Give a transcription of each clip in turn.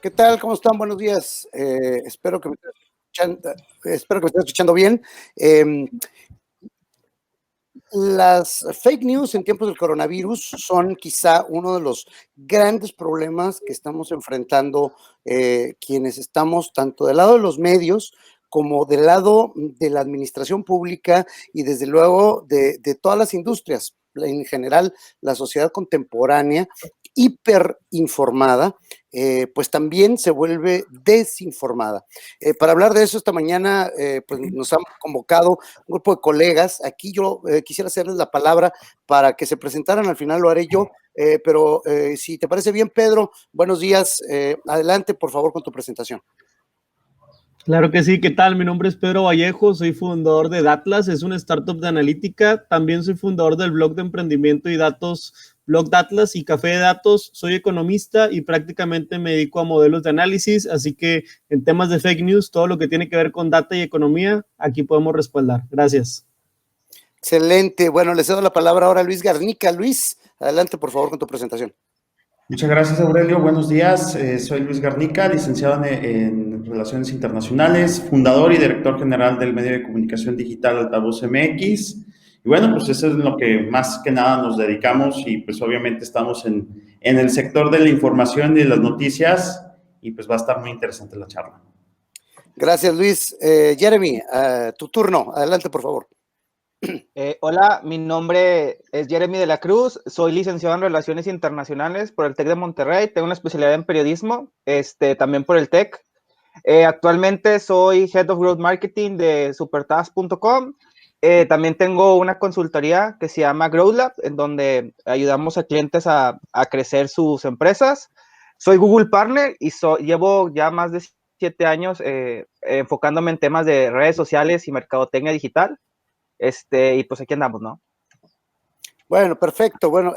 ¿Qué tal? ¿Cómo están? Buenos días. Espero que me estén escuchando bien. Las fake news en tiempos del coronavirus son quizá uno de los grandes problemas que estamos enfrentando quienes estamos tanto del lado de los medios como del lado de la administración pública y desde luego de todas las industrias. En general, la sociedad contemporánea hiperinformada, pues también se vuelve desinformada. Para hablar de eso esta mañana, pues nos han convocado un grupo de colegas. Aquí yo quisiera hacerles la palabra para que se presentaran, al final lo haré yo, pero si te parece bien, Pedro, buenos días, adelante por favor con tu presentación. Claro que sí, ¿qué tal? Mi nombre es Pedro Vallejo, soy fundador de Datlas, es una startup de analítica, también soy fundador del blog de emprendimiento y datos, Blog Datlas y Café de Datos, soy economista y prácticamente me dedico a modelos de análisis, así que en temas de fake news, todo lo que tiene que ver con data y economía, aquí podemos respaldar. Gracias. Excelente, bueno, les cedo la palabra ahora a Luis Garnica. Luis, adelante por favor con tu presentación. Muchas gracias, Aurelio. Buenos días. Soy Luis Garnica, licenciado en Relaciones Internacionales, fundador y director general del medio de comunicación digital Altavoz MX. Y bueno, pues eso es lo que más que nada nos dedicamos y pues obviamente estamos en el sector de la información y de las noticias y pues va a estar muy interesante la charla. Gracias, Luis. Jeremy, tu turno. Adelante, por favor. Hola, mi nombre es Jeremy de la Cruz, soy licenciado en Relaciones Internacionales por el TEC de Monterrey, tengo una especialidad en periodismo, también por el TEC. Actualmente soy Head of Growth Marketing de supertask.com. También tengo una consultoría que se llama Growth Lab, en donde ayudamos a clientes a crecer sus empresas. Soy Google Partner y llevo ya más de 7 años enfocándome en temas de redes sociales y mercadotecnia digital. Y pues aquí andamos, ¿no? Bueno, perfecto. Bueno,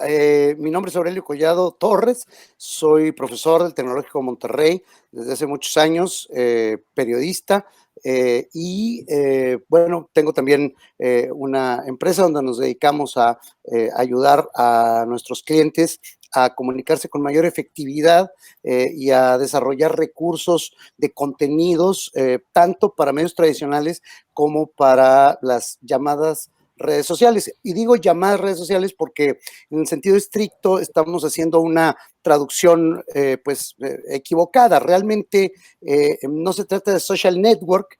mi nombre es Aurelio Collado Torres, soy profesor del Tecnológico de Monterrey desde hace muchos años, periodista, bueno, tengo también una empresa donde nos dedicamos a ayudar a nuestros clientes a comunicarse con mayor efectividad y a desarrollar recursos de contenidos, tanto para medios tradicionales como para las llamadas redes sociales. Y digo llamadas redes sociales porque en el sentido estricto estamos haciendo una traducción equivocada. Realmente no se trata de social network,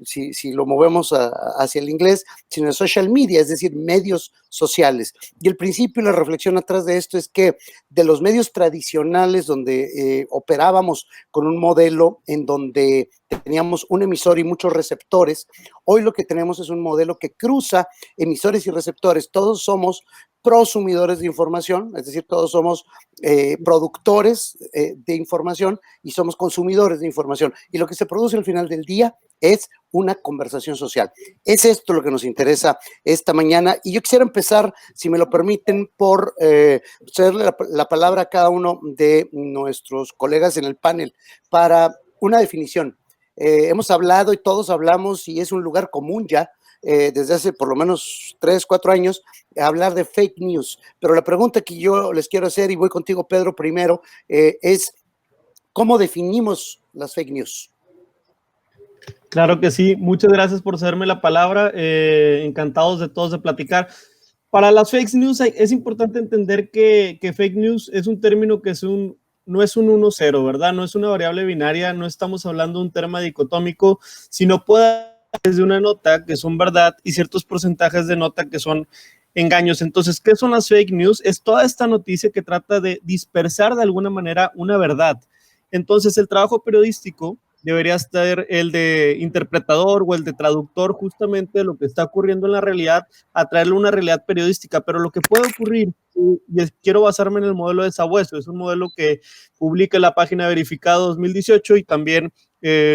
si lo movemos hacia el inglés, sino de social media, es decir, medios sociales. Y el principio y la reflexión atrás de esto es que de los medios tradicionales donde operábamos con un modelo en donde teníamos un emisor y muchos receptores, hoy lo que tenemos es un modelo que cruza emisores y receptores. Todos somos prosumidores de información, es decir, todos somos productores de información y somos consumidores de información. Y lo que se produce al final del día es una conversación social. Es esto lo que nos interesa esta mañana. Y yo quisiera empezar, si me lo permiten, por cederle la palabra a cada uno de nuestros colegas en el panel para una definición. Hemos hablado y todos hablamos y es un lugar común ya, desde hace por lo menos 3, 4 años, hablar de fake news. Pero la pregunta que yo les quiero hacer, y voy contigo, Pedro, primero, es ¿cómo definimos las fake news? Claro que sí, muchas gracias por cederme la palabra, encantados de todos de platicar. Para las fake news es importante entender que fake news es un término que no es un 1-0, ¿verdad? No es una variable binaria, no estamos hablando de un tema dicotómico, sino puede ser de una nota que son verdad y ciertos porcentajes de nota que son engaños. Entonces, ¿qué son las fake news? Es toda esta noticia que trata de dispersar de alguna manera una verdad. Entonces, el trabajo periodístico debería estar el de interpretador o el de traductor justamente de lo que está ocurriendo en la realidad, a traerle una realidad periodística. Pero lo que puede ocurrir, y quiero basarme en el modelo de Sabueso, es un modelo que publica en la página Verificado 2018 y también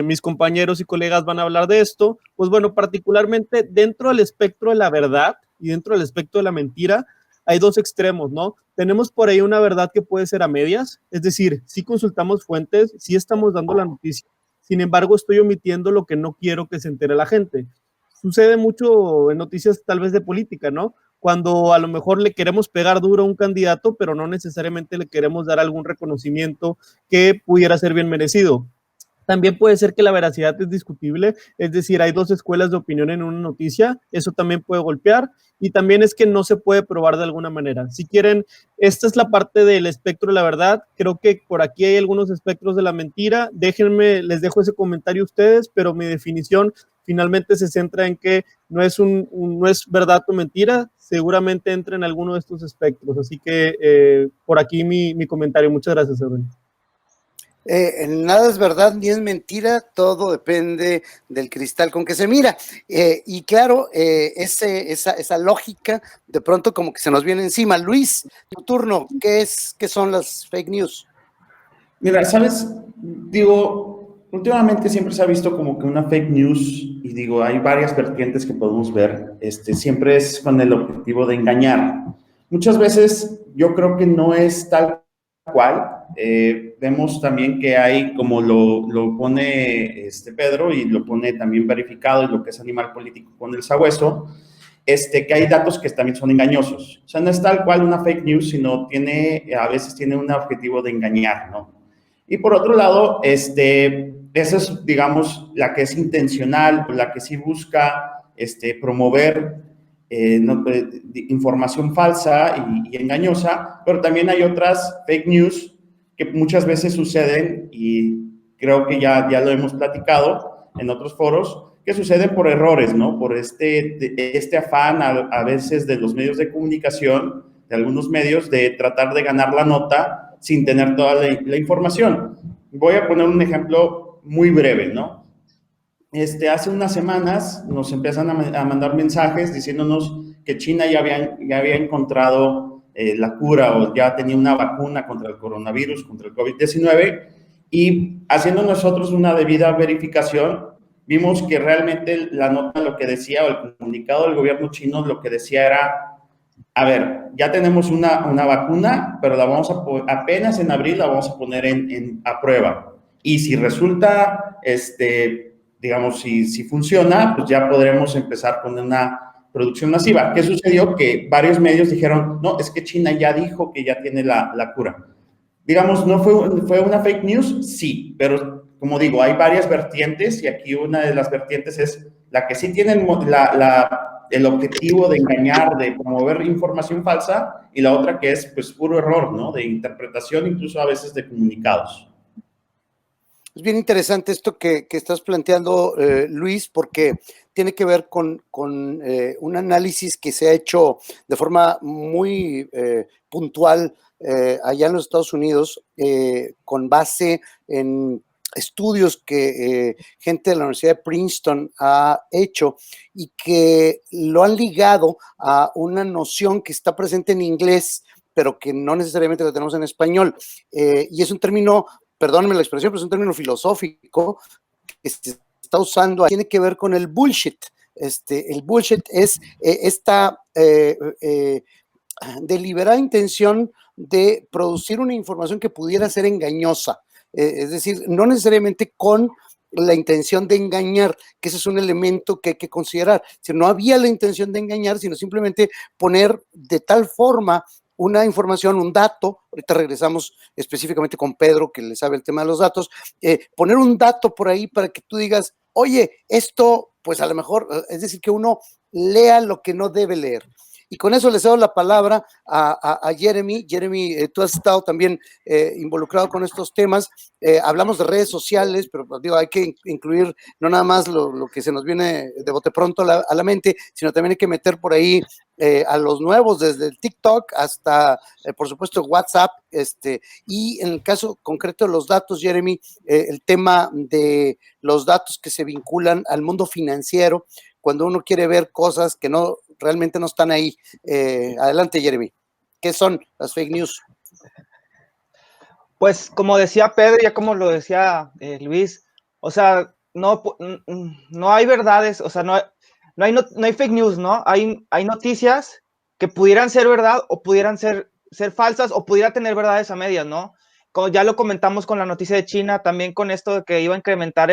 mis compañeros y colegas van a hablar de esto. Pues bueno, particularmente dentro del espectro de la verdad y dentro del espectro de la mentira, hay dos extremos, ¿no? Tenemos por ahí una verdad que puede ser a medias, es decir, si consultamos fuentes, si estamos dando la noticia, sin embargo, estoy omitiendo lo que no quiero que se entere la gente. Sucede mucho en noticias tal vez de política, ¿no? cuando a lo mejor le queremos pegar duro a un candidato, pero no necesariamente le queremos dar algún reconocimiento que pudiera ser bien merecido. También puede ser que la veracidad es discutible, es decir, hay dos escuelas de opinión en una noticia, eso también puede golpear, y también es que no se puede probar de alguna manera. Si quieren, esta es la parte del espectro de la verdad, creo que por aquí hay algunos espectros de la mentira, déjenme, les dejo ese comentario a ustedes, pero mi definición finalmente se centra en que no es, no es verdad o mentira, seguramente entra en alguno de estos espectros, así que por aquí mi comentario. Muchas gracias, Edwin. Nada es verdad ni es mentira, todo depende del cristal con que se mira. Y claro, esa lógica de pronto como que se nos viene encima. Luis, tu turno, ¿qué son las fake news? Mira, sabes, digo, últimamente siempre se ha visto como que una fake news, y digo, hay varias vertientes que podemos ver, siempre es con el objetivo de engañar. Muchas veces yo creo que no es tal cual. Vemos también que hay, como lo pone Pedro, y lo pone también verificado, y lo que es Animal Político con el Sabueso, que hay datos que también son engañosos. O sea, no es tal cual una fake news, sino a veces tiene un objetivo de engañar, ¿no? Y por otro lado, esa es, digamos, la que es intencional, la que sí busca promover información falsa y engañosa, pero también hay otras fake news que muchas veces suceden, y creo que ya lo hemos platicado en otros foros, que suceden por errores, ¿no? Por este afán a veces de los medios de comunicación, de algunos medios, de tratar de ganar la nota sin tener toda la información. Voy a poner un ejemplo muy breve, ¿no? Hace unas semanas nos empiezan a mandar mensajes diciéndonos que China ya había encontrado la cura, o ya tenía una vacuna contra el coronavirus, contra el COVID-19, y haciendo nosotros una debida verificación, vimos que realmente la nota lo que decía, o el comunicado del gobierno chino lo que decía era: a ver, ya tenemos una vacuna, pero apenas en abril la vamos a poner a prueba. Y si resulta, digamos, si funciona, pues ya podremos empezar con una producción masiva. ¿Qué sucedió? Que varios medios dijeron: no, es que China ya dijo que ya tiene la cura. Digamos, ¿no fue una fake news? Sí, pero como digo, hay varias vertientes, y aquí una de las vertientes es la que sí tiene el objetivo de engañar, de promover información falsa, y la otra que es pues puro error, ¿no? De interpretación, incluso a veces de comunicados. Es bien interesante esto que estás planteando, Luis, porque tiene que ver con un análisis que se ha hecho de forma muy puntual allá en los Estados Unidos, con base en estudios que gente de la Universidad de Princeton ha hecho, y que lo han ligado a una noción que está presente en inglés, pero que no necesariamente la tenemos en español, y es un término, perdónenme la expresión, pero es un término filosófico que se está usando, tiene que ver con el bullshit. El bullshit es esta deliberada intención de producir una información que pudiera ser engañosa, es decir, no necesariamente con la intención de engañar, que ese es un elemento que hay que considerar. Si no había la intención de engañar, sino simplemente poner de tal forma una información, un dato, ahorita regresamos específicamente con Pedro, que le sabe el tema de los datos, poner un dato por ahí para que tú digas: oye, esto, pues a lo mejor, es decir, que uno lea lo que no debe leer. Y con eso le cedo la palabra a Jeremy. Jeremy, tú has estado también involucrado con estos temas. Hablamos de redes sociales, pero digo, hay que incluir no nada más lo que se nos viene de bote pronto a la mente, sino también hay que meter por ahí a los nuevos, desde el TikTok hasta, por supuesto, WhatsApp. Y en el caso concreto de los datos, Jeremy, el tema de los datos que se vinculan al mundo financiero, cuando uno quiere ver cosas que realmente no están ahí. Adelante, Jeremy. ¿Qué son las fake news? Pues como decía Pedro, ya como lo decía Luis, o sea, no hay verdades, o sea, no hay fake news, ¿no? Hay noticias que pudieran ser verdad o pudieran ser falsas, o pudiera tener verdades a medias, ¿no? Como ya lo comentamos con la noticia de China, también con esto de que iba a incrementar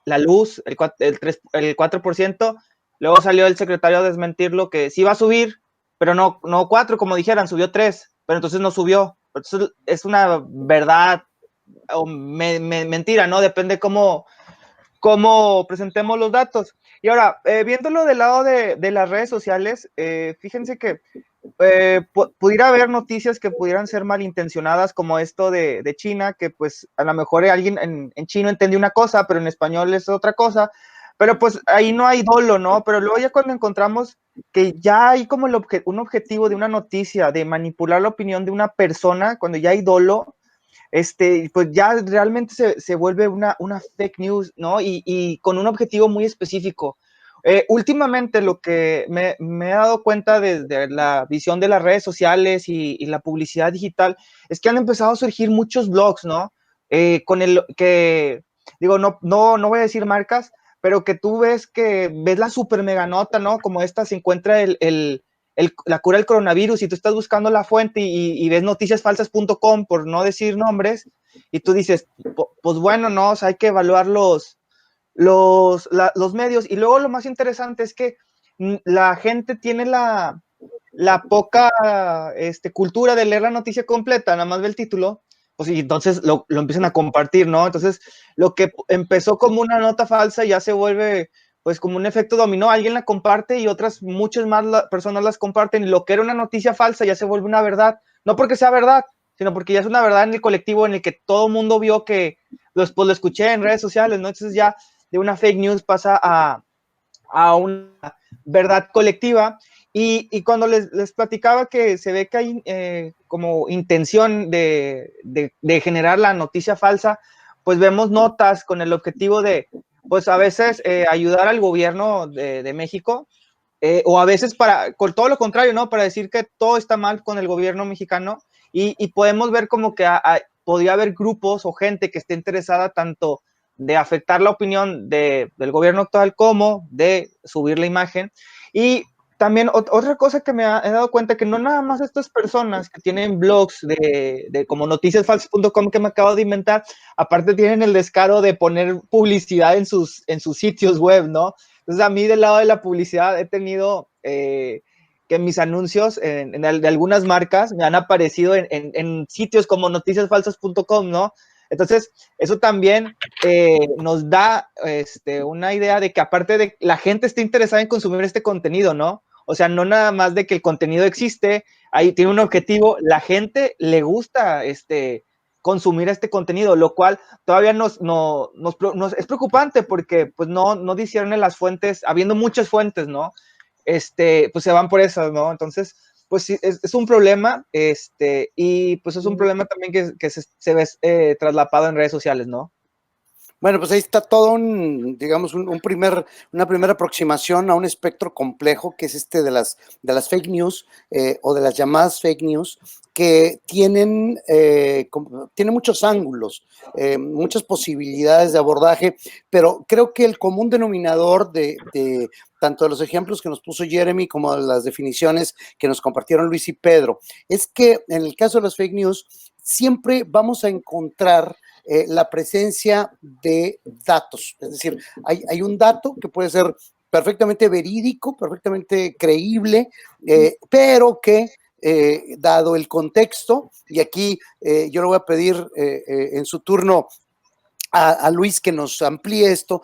la luz, el 4%, luego salió el secretario a desmentirlo, que sí va a subir, pero no 4, como dijeran, subió 3, pero entonces no subió. Entonces es una verdad o mentira, ¿no? Depende cómo presentemos los datos. Y ahora, viéndolo del lado de las redes sociales, fíjense que pudiera haber noticias que pudieran ser malintencionadas, como esto de China, que pues a lo mejor alguien en chino entendió una cosa, pero en español es otra cosa, pero pues ahí no hay dolo, ¿no? Pero luego ya cuando encontramos que ya hay como un objetivo de una noticia, de manipular la opinión de una persona, cuando ya hay dolo, pues ya realmente se vuelve una fake news, ¿no? Y con un objetivo muy específico. Últimamente lo que me he dado cuenta de la visión de las redes sociales y la publicidad digital es que han empezado a surgir muchos blogs, ¿no? Con el que, digo, no voy a decir marcas, pero que tú ves la super mega nota, ¿no? Como esta se encuentra la cura del coronavirus y tú estás buscando la fuente y ves noticiasfalsas.com, por no decir nombres, y tú dices, pues bueno, no, o sea, hay que evaluar los medios. Y luego lo más interesante es que la gente tiene la poca cultura de leer la noticia completa, nada más ve el título, pues y entonces lo empiezan a compartir, ¿no? Entonces lo que empezó como una nota falsa ya se vuelve pues como un efecto dominó, alguien la comparte y muchas más personas las comparten, y lo que era una noticia falsa ya se vuelve una verdad, no porque sea verdad, sino porque ya es una verdad en el colectivo en el que todo el mundo vio que, pues lo escuché en redes sociales, ¿no? Entonces ya de una fake news pasa a una verdad colectiva. Y cuando les platicaba que se ve que hay como intención de generar la noticia falsa, pues vemos notas con el objetivo de, pues a veces ayudar al gobierno de México, o a veces con todo lo contrario, ¿no? Para decir que todo está mal con el gobierno mexicano, y podemos ver como que podría haber grupos o gente que esté interesada tanto de afectar la opinión del gobierno actual como de subir la imagen. Y también otra cosa que he dado cuenta, que no nada más estas personas que tienen blogs de como noticiasfalsas.com que me acabo de inventar, aparte tienen el descaro de poner publicidad en sus sitios web, ¿no? Entonces a mí del lado de la publicidad he tenido que mis anuncios de algunas marcas me han aparecido en sitios como noticiasfalsas.com, ¿no? Entonces, eso también nos da una idea de que aparte de la gente está interesada en consumir este contenido, ¿no? O sea, no nada más de que el contenido existe, ahí tiene un objetivo, la gente le gusta consumir este contenido, lo cual todavía nos es preocupante porque pues no disciernen las fuentes, habiendo muchas fuentes, ¿no? Pues se van por esas, ¿no? Entonces, pues sí, es un problema, y pues es un problema también que se ve traslapado en redes sociales, ¿no? Bueno, pues ahí está todo digamos, una primera aproximación a un espectro complejo que es de las fake news o de las llamadas fake news, que tienen muchos ángulos, muchas posibilidades de abordaje, pero creo que el común denominador de tanto de los ejemplos que nos puso Jeremy como de las definiciones que nos compartieron Luis y Pedro, es que en el caso de las fake news siempre vamos a encontrar la presencia de datos, es decir, hay un dato que puede ser perfectamente verídico, perfectamente creíble, pero que dado el contexto, y aquí yo le voy a pedir en su turno a Luis que nos amplíe esto,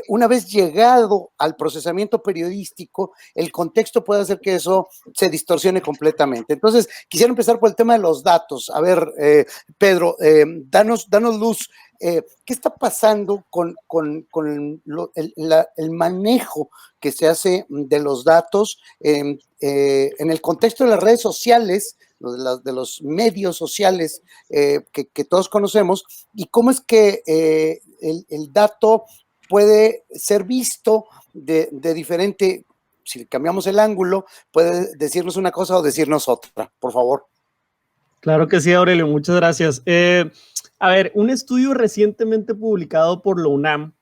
una vez llegado al procesamiento periodístico, el contexto puede hacer que eso se distorsione completamente. Entonces, quisiera empezar por el tema de los datos. A ver, Pedro, danos luz. ¿Qué está pasando con el manejo que se hace de los datos en el contexto de las redes sociales, de los medios sociales que todos conocemos, y cómo es que el dato puede ser visto de diferente, si cambiamos el ángulo, puede decirnos una cosa o decirnos otra, por favor? Claro que sí, Aurelio, muchas gracias. A ver, un estudio recientemente publicado por la UNAM,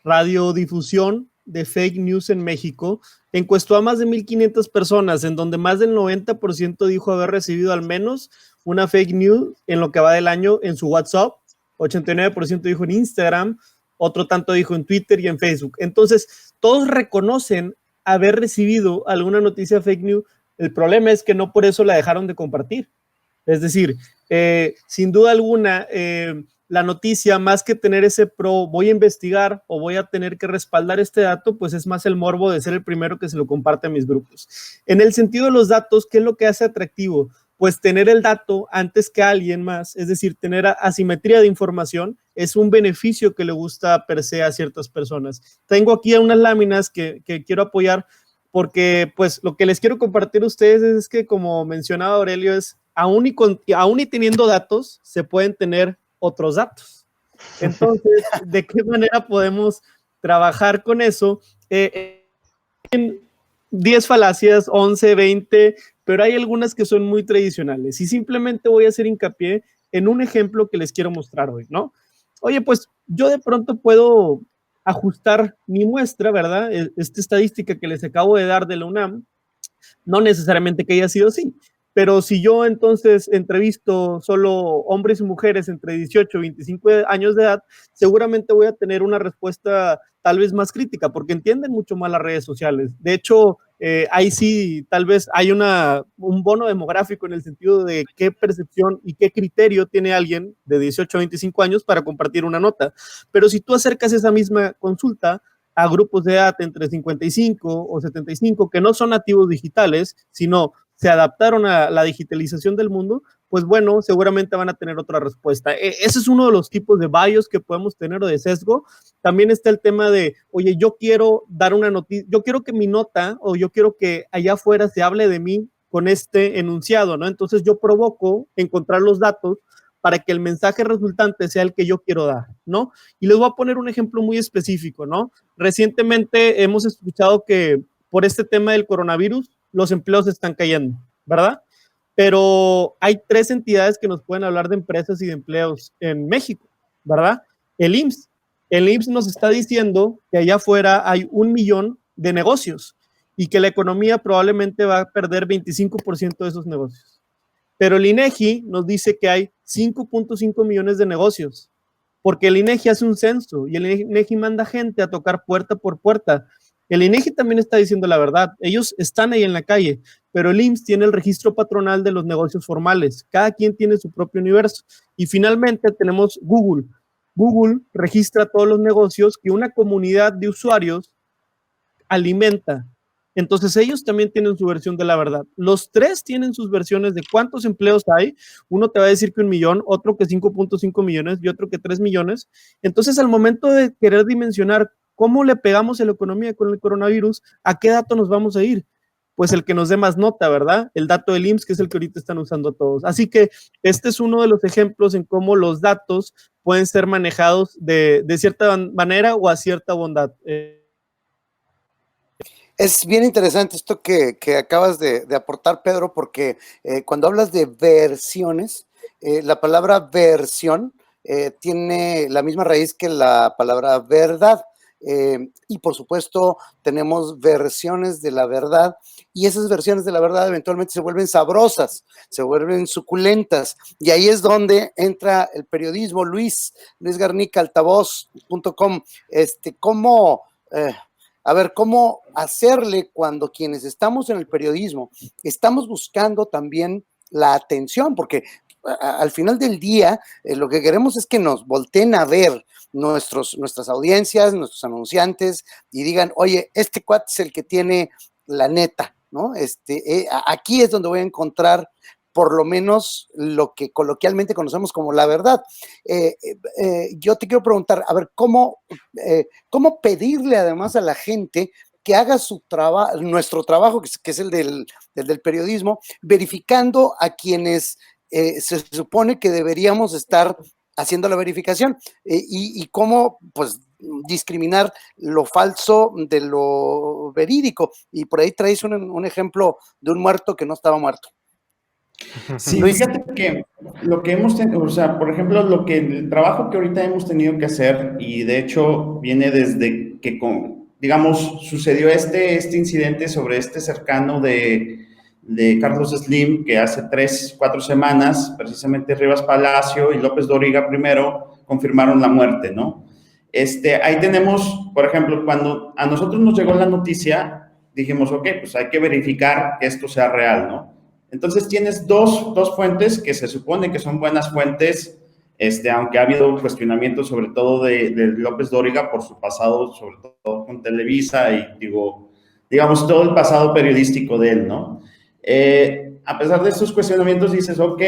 Radiodifusión de Fake News en México, encuestó a más de 1,500 personas, en donde más del 90% dijo haber recibido al menos una fake news en lo que va del año en su WhatsApp, 89% dijo en Instagram, otro tanto dijo en Twitter y en Facebook. Entonces, todos reconocen haber recibido alguna noticia fake news El problema es que no por eso la dejaron de compartir. Es decir, sin duda alguna, la noticia, más que tener ese pro, voy a investigar o voy a tener que respaldar este dato, pues es más el morbo de ser el primero que se lo comparte a mis grupos. En el sentido de los datos, ¿qué es lo que hace atractivo? Pues tener el dato antes que alguien más, es decir, tener asimetría de información, es un beneficio que le gusta per se a ciertas personas. Tengo aquí unas láminas que quiero apoyar porque pues lo que les quiero compartir a ustedes es que, como mencionaba Aurelio, es aún y teniendo datos, se pueden tener otros datos. Entonces, ¿de qué manera podemos trabajar con eso? En 10 falacias, 11, 20, pero hay algunas que son muy tradicionales y simplemente voy a hacer hincapié en un ejemplo que les quiero mostrar hoy, ¿no? Oye, pues yo de pronto puedo ajustar mi muestra, ¿verdad? Esta estadística que les acabo de dar de la UNAM, no necesariamente que haya sido así, pero si yo entonces entrevisto solo hombres y mujeres entre 18 y 25 años de edad, seguramente voy a tener una respuesta tal vez más crítica, porque entienden mucho más las redes sociales. De hecho, ahí sí, tal vez hay un bono demográfico en el sentido de qué percepción y qué criterio tiene alguien de 18 a 25 años para compartir una nota. Pero si tú acercas esa misma consulta a grupos de edad entre 55 o 75 que no son nativos digitales, sino se adaptaron a la digitalización del mundo, pues bueno, seguramente van a tener otra respuesta. Ese es uno de los tipos de bias que podemos tener o de sesgo. También está el tema de, oye, yo quiero dar una noticia, yo quiero que mi nota o yo quiero que allá afuera se hable de mí con este enunciado, ¿no? Entonces yo provoco encontrar los datos para que el mensaje resultante sea el que yo quiero dar, ¿no? Y les voy a poner un ejemplo muy específico, ¿no? Recientemente hemos escuchado que por este tema del coronavirus, los empleos están cayendo, ¿verdad? Pero hay 3 entidades que nos pueden hablar de empresas y de empleos en México, ¿verdad? El IMSS. El IMSS nos está diciendo que allá afuera hay 1 millón de negocios y que la economía probablemente va a perder 25% de esos negocios. Pero el INEGI nos dice que hay 5.5 millones de negocios, porque el INEGI hace un censo y el INEGI manda gente a tocar puerta por puerta. El INEGI también está diciendo la verdad, ellos están ahí en la calle, pero el IMSS tiene el registro patronal de los negocios formales, cada quien tiene su propio universo. Y finalmente tenemos Google. Google registra todos los negocios que una comunidad de usuarios alimenta. Entonces ellos también tienen su versión de la verdad. Los 3 tienen sus versiones de cuántos empleos hay. Uno te va a decir que 1 millón, otro que 5.5 millones y otro que 3 millones. Entonces, al momento de querer dimensionar cómo le pegamos a la economía con el coronavirus, ¿a qué dato nos vamos a ir? Pues el que nos dé más nota, ¿verdad? El dato del IMSS, que es el que ahorita están usando todos. Así que este es uno de los ejemplos en cómo los datos pueden ser manejados de cierta manera o a cierta bondad. Es bien interesante esto que acabas de aportar, Pedro, porque cuando hablas de versiones, la palabra versión tiene la misma raíz que la palabra verdad. Y por supuesto tenemos versiones de la verdad y esas versiones de la verdad eventualmente se vuelven sabrosas, se vuelven suculentas y ahí es donde entra el periodismo. Luis Garnica, altavoz.com, ¿cómo hacerle cuando quienes estamos en el periodismo estamos buscando también la atención? Porque al final del día lo que queremos es que nos volteen a ver nuestras audiencias, nuestros anunciantes y digan, oye, este cuate es el que tiene la neta, ¿no? Aquí es donde voy a encontrar por lo menos lo que coloquialmente conocemos como la verdad. Yo te quiero preguntar, a ver, ¿cómo pedirle además a la gente que haga nuestro trabajo, que es el del periodismo, verificando a quienes se supone que deberíamos estar haciendo la verificación y cómo pues discriminar lo falso de lo verídico? Y por ahí traes un ejemplo de un muerto que no estaba muerto. Sí, fíjate que lo que hemos tenido, o sea, por ejemplo, el trabajo que ahorita hemos tenido que hacer, y de hecho viene desde que, digamos, sucedió este incidente sobre este cercano de Carlos Slim, que hace 3-4 semanas, precisamente Rivas Palacio y López Dóriga primero confirmaron la muerte, ¿no? Ahí tenemos, por ejemplo, cuando a nosotros nos llegó la noticia, dijimos, ok, pues hay que verificar que esto sea real, ¿no? Entonces tienes dos fuentes que se supone que son buenas fuentes, aunque ha habido cuestionamientos sobre todo de López Dóriga por su pasado, sobre todo con Televisa y digamos todo el pasado periodístico de él, ¿no? A pesar de estos cuestionamientos dices, ok,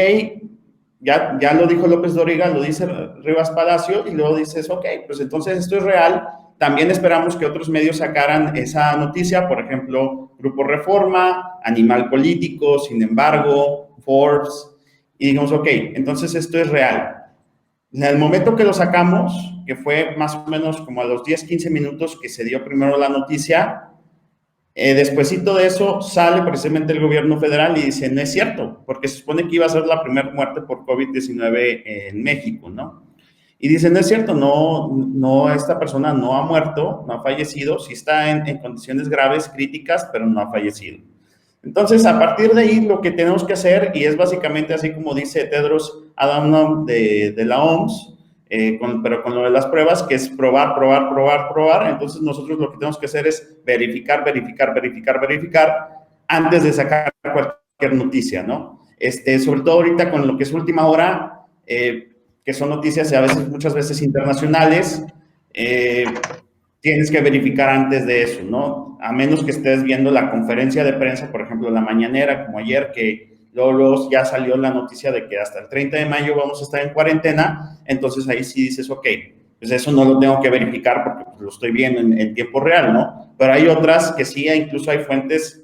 ya lo dijo López Dóriga, lo dice Rivas Palacio y luego dices, ok, pues entonces esto es real. También esperamos que otros medios sacaran esa noticia, por ejemplo, Grupo Reforma, Animal Político, Sin embargo, Forbes, y dijimos, ok, entonces esto es real. En el momento que lo sacamos, que fue más o menos como a los 10, 15 minutos que se dio primero la noticia, despuesito de eso sale precisamente el gobierno federal y dice, no es cierto, porque se supone que iba a ser la primera muerte por COVID-19 en México, ¿no? Y dice, no es cierto, no, esta persona no ha muerto, no ha fallecido, sí está en condiciones graves, críticas, pero no ha fallecido. Entonces, a partir de ahí, lo que tenemos que hacer, y es básicamente así como dice Tedros Adhanom de la OMS, pero con lo de las pruebas, que es probar. Entonces, nosotros lo que tenemos que hacer es verificar antes de sacar cualquier noticia, ¿no? Sobre todo ahorita con lo que es última hora, que son noticias a veces, muchas veces internacionales, tienes que verificar antes de eso, ¿no? A menos que estés viendo la conferencia de prensa, por ejemplo, la mañanera, como ayer, que luego ya salió la noticia de que hasta el 30 de mayo vamos a estar en cuarentena, entonces ahí sí dices, ok, pues eso no lo tengo que verificar porque pues, lo estoy viendo en tiempo real, ¿no? Pero hay otras que sí, incluso hay fuentes,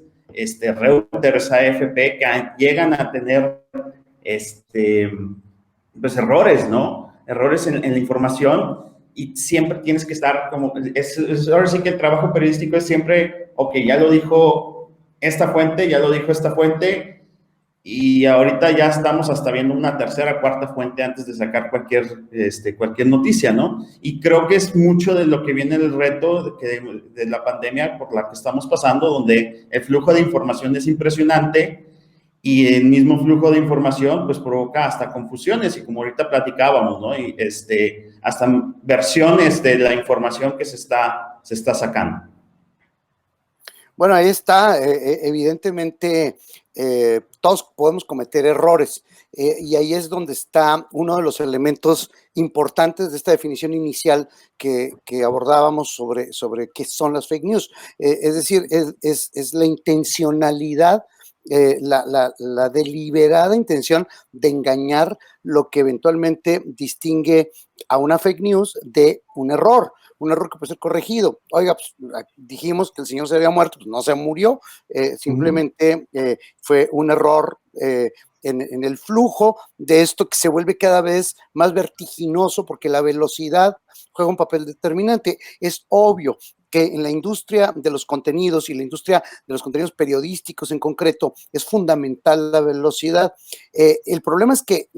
Reuters, AFP, que llegan a tener, pues errores, ¿no? Errores en la información, y siempre tienes que estar como, ahora sí que el trabajo periodístico es siempre, ok, ya lo dijo esta fuente, ya lo dijo esta fuente, y ahorita ya estamos hasta viendo una tercera, cuarta fuente antes de sacar cualquier noticia, ¿no? Y creo que es mucho de lo que viene el reto de la pandemia por la que estamos pasando, donde el flujo de información es impresionante, y el mismo flujo de información pues provoca hasta confusiones, y como ahorita platicábamos, ¿no? Y hasta versiones de la información que se está sacando. Bueno, ahí está, evidentemente todos podemos cometer errores, y ahí es donde está uno de los elementos importantes de esta definición inicial que abordábamos sobre qué son las fake news. Es decir, es la intencionalidad, la deliberada intención de engañar, lo que eventualmente distingue a una fake news de un error que puede ser corregido. Oiga, pues, dijimos que el señor se había muerto, pues no se murió, simplemente fue un error en el flujo de esto, que se vuelve cada vez más vertiginoso porque la velocidad juega un papel determinante. Es obvio que en la industria de los contenidos y la industria de los contenidos periodísticos en concreto es fundamental la velocidad. El problema es que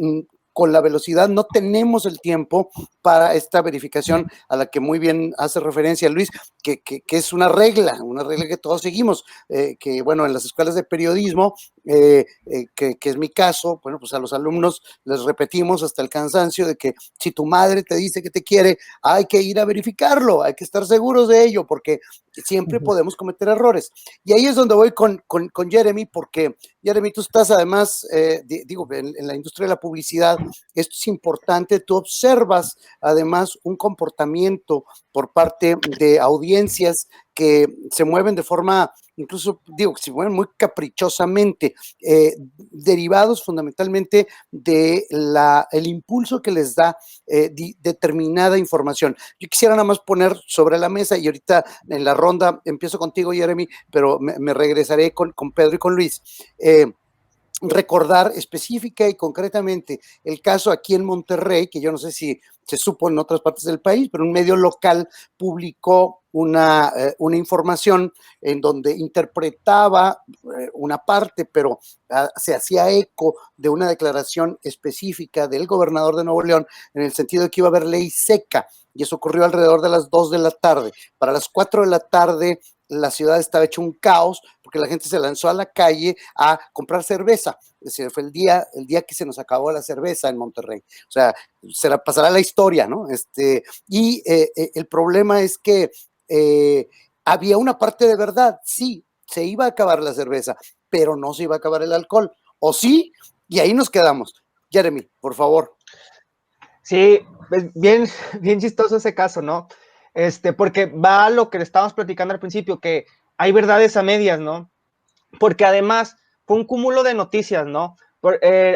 con la velocidad no tenemos el tiempo para esta verificación a la que muy bien hace referencia Luis, que es una regla que todos seguimos, que bueno, en las escuelas de periodismo, que es mi caso, bueno, pues a los alumnos les repetimos hasta el cansancio de que si tu madre te dice que te quiere, hay que ir a verificarlo, hay que estar seguros de ello, porque siempre podemos cometer errores. Y ahí es donde voy con Jeremy, porque Jeremy, tú estás además, en la industria de la publicidad, esto es importante, tú observas además un comportamiento por parte de audiencias que se mueven de forma, incluso que se mueven muy caprichosamente, derivados fundamentalmente de el impulso que les da determinada información. Yo quisiera nada más poner sobre la mesa, y ahorita en la ronda empiezo contigo, Jeremy, pero me regresaré con Pedro y con Luis. Recordar específica y concretamente el caso aquí en Monterrey, que yo no sé si se supo en otras partes del país, pero un medio local publicó una información en donde interpretaba una parte, pero se hacía eco de una declaración específica del gobernador de Nuevo León, en el sentido de que iba a haber ley seca, y eso ocurrió alrededor de las 2 de la tarde. Para las 4 de la tarde la ciudad estaba hecha un caos porque la gente se lanzó a la calle a comprar cerveza. Es decir, fue el día que se nos acabó la cerveza en Monterrey. O sea, pasará la historia, ¿no? Y el problema es que había una parte de verdad, sí, se iba a acabar la cerveza, pero no se iba a acabar el alcohol, ¿o sí? Y ahí nos quedamos. Jeremy, por favor. Sí, pues bien, bien chistoso ese caso, ¿no? Porque va a lo que le estábamos platicando al principio, que hay verdades a medias, ¿no? Porque además fue un cúmulo de noticias, ¿no?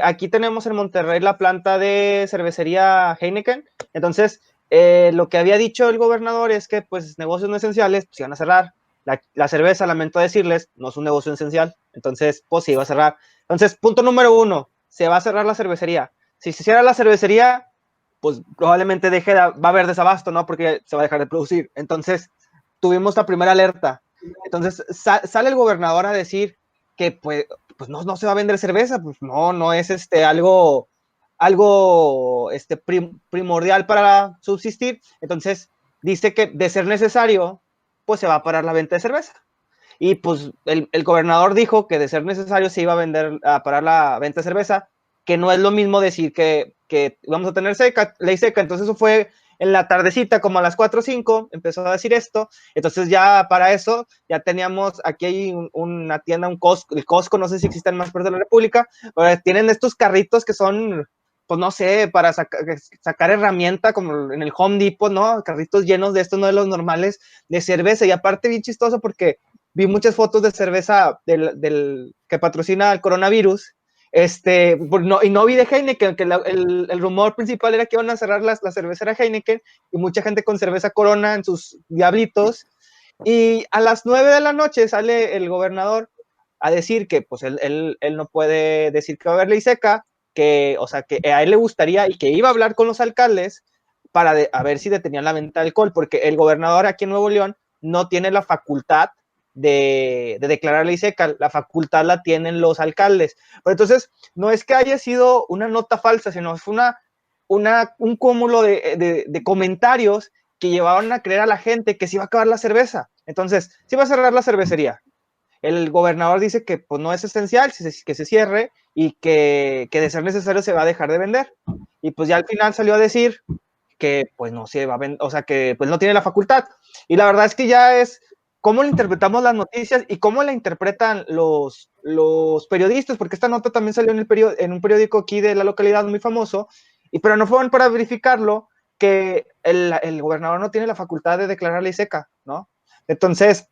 Aquí tenemos en Monterrey la planta de cervecería Heineken, entonces lo que había dicho el gobernador es que pues negocios no esenciales pues iban a cerrar. La cerveza, lamento decirles, no es un negocio esencial, entonces pues se iba a cerrar. Entonces, punto número 1, se va a cerrar la cervecería. Si se cierra la cervecería, pues probablemente va a haber desabasto, ¿no? Porque se va a dejar de producir. Entonces, tuvimos la primera alerta. Entonces, sale el gobernador a decir que pues no se va a vender cerveza, pues no es algo primordial para subsistir. Entonces, dice que de ser necesario, pues se va a parar la venta de cerveza. Y pues el gobernador dijo que de ser necesario se iba a parar la venta de cerveza, que no es lo mismo decir que vamos a tener ley seca. Entonces eso fue en la tardecita, como a las 4 o 5, empezó a decir esto. Entonces ya para eso, ya teníamos, aquí hay una tienda, el Costco, no sé si existen más partes de la República, pero tienen estos carritos que son, pues no sé, para sacar herramienta, como en el Home Depot, ¿no? Carritos llenos de estos, no de los normales, de cerveza. Y aparte bien chistoso porque vi muchas fotos de cerveza que patrocina el coronavirus, y no vi de Heineken, que el rumor principal era que iban a cerrar la cervecera Heineken, y mucha gente con cerveza Corona en sus diablitos, y a las 9 de la noche sale el gobernador a decir que pues él no puede decir que va a haber ley seca, o sea, que a él le gustaría y que iba a hablar con los alcaldes para a ver si detenían la venta de alcohol, porque el gobernador aquí en Nuevo León no tiene la facultad de declarar ley seca, la facultad la tienen los alcaldes. Pero entonces, no es que haya sido una nota falsa, sino fue un cúmulo de comentarios que llevaban a creer a la gente que se iba a acabar la cerveza. Entonces, se iba a cerrar la cervecería. El gobernador dice que pues, no es esencial, que se cierre y que de ser necesario se va a dejar de vender. Y pues ya al final salió a decir que pues no se va a vender, o sea, que pues no tiene la facultad. Y la verdad es que ya es cómo le interpretamos las noticias y cómo la interpretan los periodistas, porque esta nota también salió en un periódico aquí de la localidad muy famoso, pero no fueron para verificarlo, que el gobernador no tiene la facultad de declarar ley seca, ¿no? Entonces,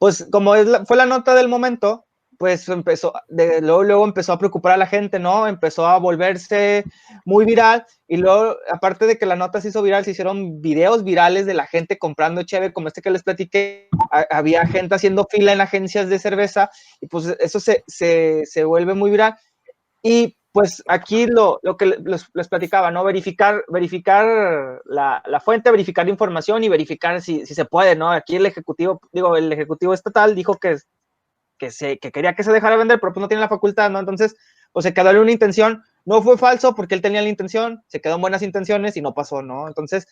pues como fue la nota del momento, pues luego empezó a preocupar a la gente, ¿no? Empezó a volverse muy viral, y luego, aparte de que la nota se hizo viral, se hicieron videos virales de la gente comprando cheve, como que les platiqué. Había gente haciendo fila en agencias de cerveza, y pues eso se vuelve muy viral. Y pues aquí lo que les platicaba, ¿no? Verificar la fuente, verificar la información y verificar si se puede, ¿no? Aquí el Ejecutivo Estatal dijo que quería que se dejara vender, pero pues no tiene la facultad, ¿no? Entonces, pues se quedó en una intención. No fue falso porque él tenía la intención, se quedó en buenas intenciones y no pasó, ¿no? Entonces,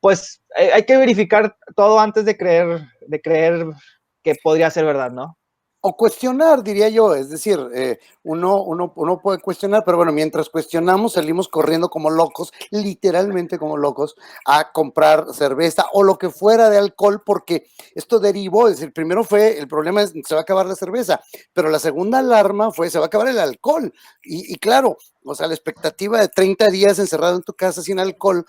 pues hay que verificar todo antes de creer que podría ser verdad, ¿no? O cuestionar, diría yo, es decir, uno puede cuestionar, pero bueno, mientras cuestionamos salimos corriendo como locos, literalmente como locos, a comprar cerveza o lo que fuera de alcohol, porque esto derivó, es decir, primero fue, el problema es se va a acabar la cerveza, pero la segunda alarma fue se va a acabar el alcohol, y claro, o sea, la expectativa de 30 días encerrado en tu casa sin alcohol,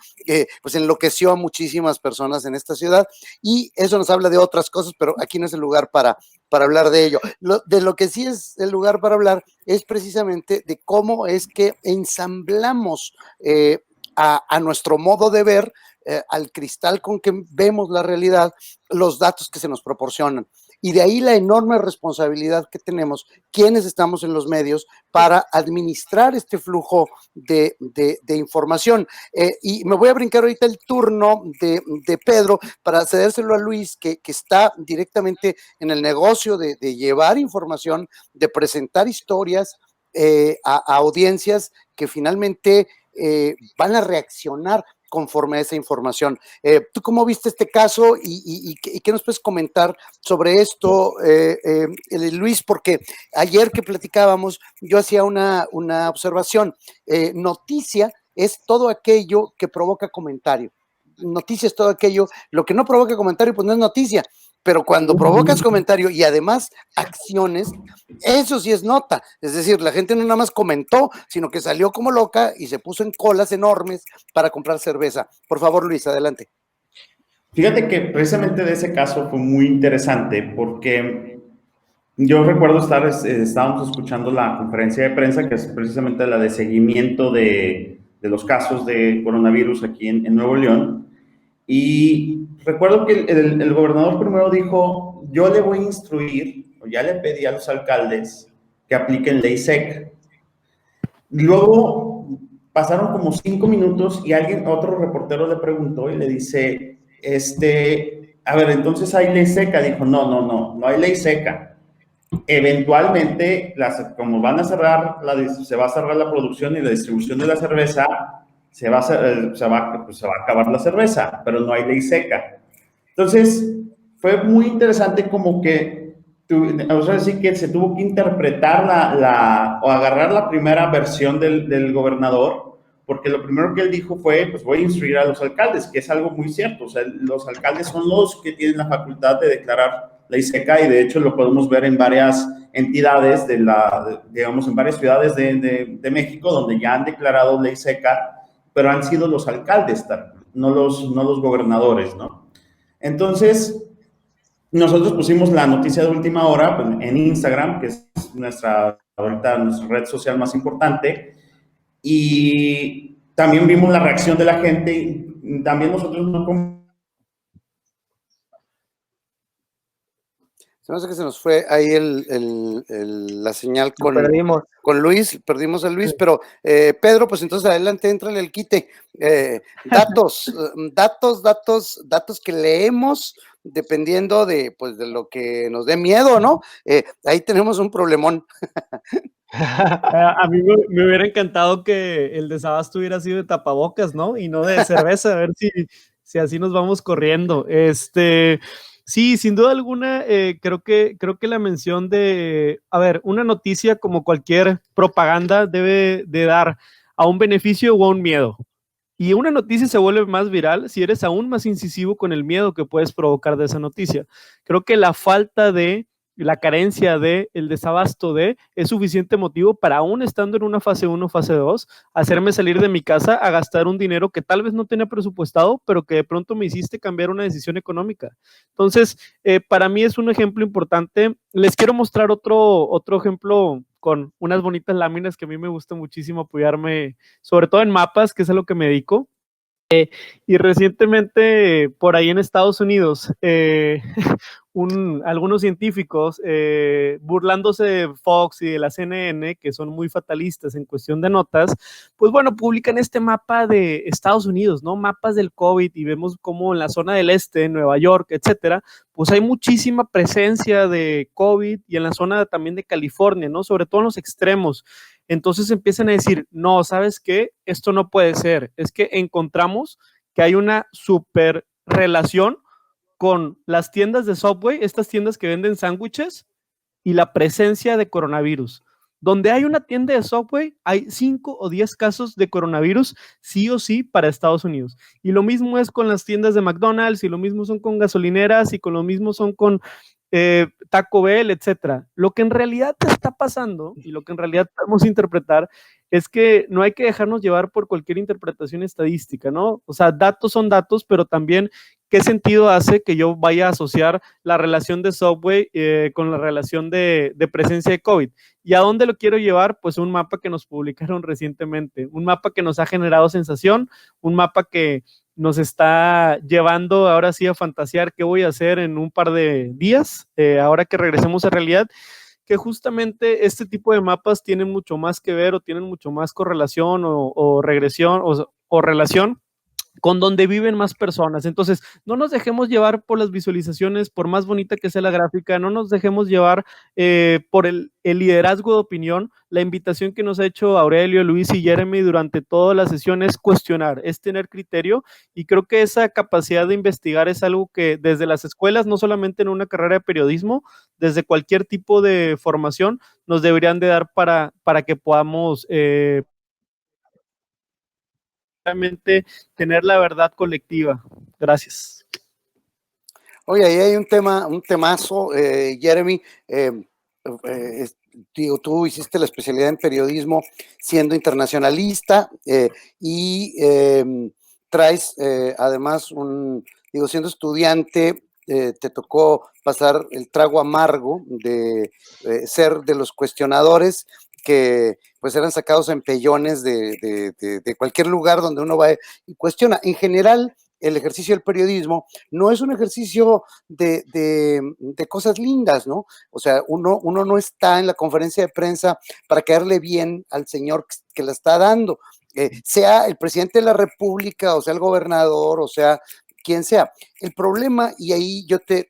pues enloqueció a muchísimas personas en esta ciudad, y eso nos habla de otras cosas, pero aquí no es el lugar para hablar de ello. De lo que sí es el lugar para hablar es precisamente de cómo es que ensamblamos a nuestro modo de ver, al cristal con que vemos la realidad, los datos que se nos proporcionan. Y de ahí la enorme responsabilidad que tenemos quienes estamos en los medios para administrar este flujo de información. Y me voy a brincar ahorita el turno de Pedro para cedérselo a Luis, que está directamente en el negocio de llevar información, de presentar historias a audiencias que finalmente van a reaccionar conforme a esa información. ¿Tú cómo viste este caso y qué nos puedes comentar sobre esto, Luis? Porque ayer que platicábamos, yo hacía una observación. Noticia es todo aquello que provoca comentario. Noticia es todo aquello, lo que no provoca comentario, pues no es noticia. pero cuando provocas comentario y además acciones, eso sí es nota. Es decir, la gente no nada más comentó, sino que salió como loca y se puso en colas enormes para comprar cerveza. Por favor, Luis, adelante. Fíjate que precisamente de ese caso fue muy interesante porque yo recuerdo estábamos escuchando la conferencia de prensa, que es precisamente la de seguimiento de los casos de coronavirus aquí en Nuevo León. Y recuerdo que el gobernador primero dijo, yo le voy a instruir, o ya le pedí a los alcaldes que apliquen ley seca. Luego pasaron como 5 minutos y otro reportero le preguntó y le dice, a ver, entonces hay ley seca. Dijo, no hay ley seca. Eventualmente, como van a se va a cerrar la producción y la distribución de la cerveza, se va a acabar la cerveza, pero no hay ley seca. Entonces, fue muy interesante como que, o sea, sí que se tuvo que interpretar o agarrar la primera versión del gobernador, porque lo primero que él dijo fue, pues voy a instruir a los alcaldes, que es algo muy cierto. O sea, los alcaldes son los que tienen la facultad de declarar ley seca, y de hecho lo podemos ver en varias entidades digamos, en varias ciudades de México, donde ya han declarado ley seca, pero han sido los alcaldes, no los gobernadores, ¿no? Entonces, nosotros pusimos la noticia de última hora en Instagram, que es ahorita nuestra red social más importante, y también vimos la reacción de la gente, y también nosotros no... Se me hace que se nos fue ahí la señal con Luis, perdimos a Luis, pero Pedro, pues entonces adelante, éntrale el quite. Datos que leemos dependiendo pues, de lo que nos dé miedo, ¿no? Ahí tenemos un problemón. A mí me hubiera encantado que el desabasto hubiera sido de tapabocas, ¿no? Y no de cerveza, a ver si así nos vamos corriendo. Sí, sin duda alguna, creo que la mención a ver, una noticia como cualquier propaganda debe de dar a un beneficio o a un miedo. Y una noticia se vuelve más viral si eres aún más incisivo con el miedo que puedes provocar de esa noticia. Creo que la carencia el desabasto es suficiente motivo para, aún estando en una fase 1, fase 2, hacerme salir de mi casa a gastar un dinero que tal vez no tenía presupuestado, pero que de pronto me hiciste cambiar una decisión económica. Entonces, para mí es un ejemplo importante. Les quiero mostrar otro ejemplo con unas bonitas láminas que a mí me gusta muchísimo apoyarme, sobre todo en mapas, que es a lo que me dedico. Y recientemente, por ahí en Estados Unidos, algunos científicos, burlándose de Fox y de la CNN, que son muy fatalistas en cuestión de notas, pues bueno, publican este mapa de Estados Unidos, ¿no? Mapas del COVID, y vemos cómo en la zona del este, Nueva York, etcétera, pues hay muchísima presencia de COVID, y en la zona también de California, ¿no? Sobre todo en los extremos. Entonces empiezan a decir, no, ¿sabes qué? Esto no puede ser. Es que encontramos que hay una super relación con las tiendas de Subway, estas tiendas que venden sándwiches, y la presencia de coronavirus. Donde hay una tienda de Subway, hay 5 o 10 casos de coronavirus, sí o sí, para Estados Unidos. Y lo mismo es con las tiendas de McDonald's, y lo mismo son con gasolineras, y con lo mismo son con Taco Bell, etcétera. Lo que en realidad está pasando, y lo que en realidad podemos interpretar, es que no hay que dejarnos llevar por cualquier interpretación estadística, ¿no? O sea, datos son datos, pero también, ¿qué sentido hace que yo vaya a asociar la relación de Subway con la relación de presencia de COVID? ¿Y a dónde lo quiero llevar? Pues un mapa que nos publicaron recientemente, un mapa que nos ha generado sensación, un mapa que nos está llevando ahora sí a fantasear qué voy a hacer en un par de días, ahora que regresemos a realidad, que justamente este tipo de mapas tienen mucho más que ver, o tienen mucho más correlación o regresión o relación con donde viven más personas. Entonces, no nos dejemos llevar por las visualizaciones, por más bonita que sea la gráfica, no nos dejemos llevar por el liderazgo de opinión. La invitación que nos ha hecho Aurelio, Luis y Jeremy durante toda la sesión es cuestionar, es tener criterio, y creo que esa capacidad de investigar es algo que desde las escuelas, no solamente en una carrera de periodismo, desde cualquier tipo de formación, nos deberían de dar para que podamos realmente tener la verdad colectiva. Gracias. Oye, ahí hay un temazo, Jeremy. Digo, tú hiciste la especialidad en periodismo siendo internacionalista y traes además siendo estudiante, te tocó pasar el trago amargo de ser de los cuestionadores que pues eran sacados en pellones de cualquier lugar donde uno va y cuestiona. En general, el ejercicio del periodismo no es un ejercicio de cosas lindas, ¿no? O sea, uno no está en la conferencia de prensa para caerle bien al señor que la está dando, sea el presidente de la República, o sea el gobernador, o sea quien sea. El problema, y ahí yo te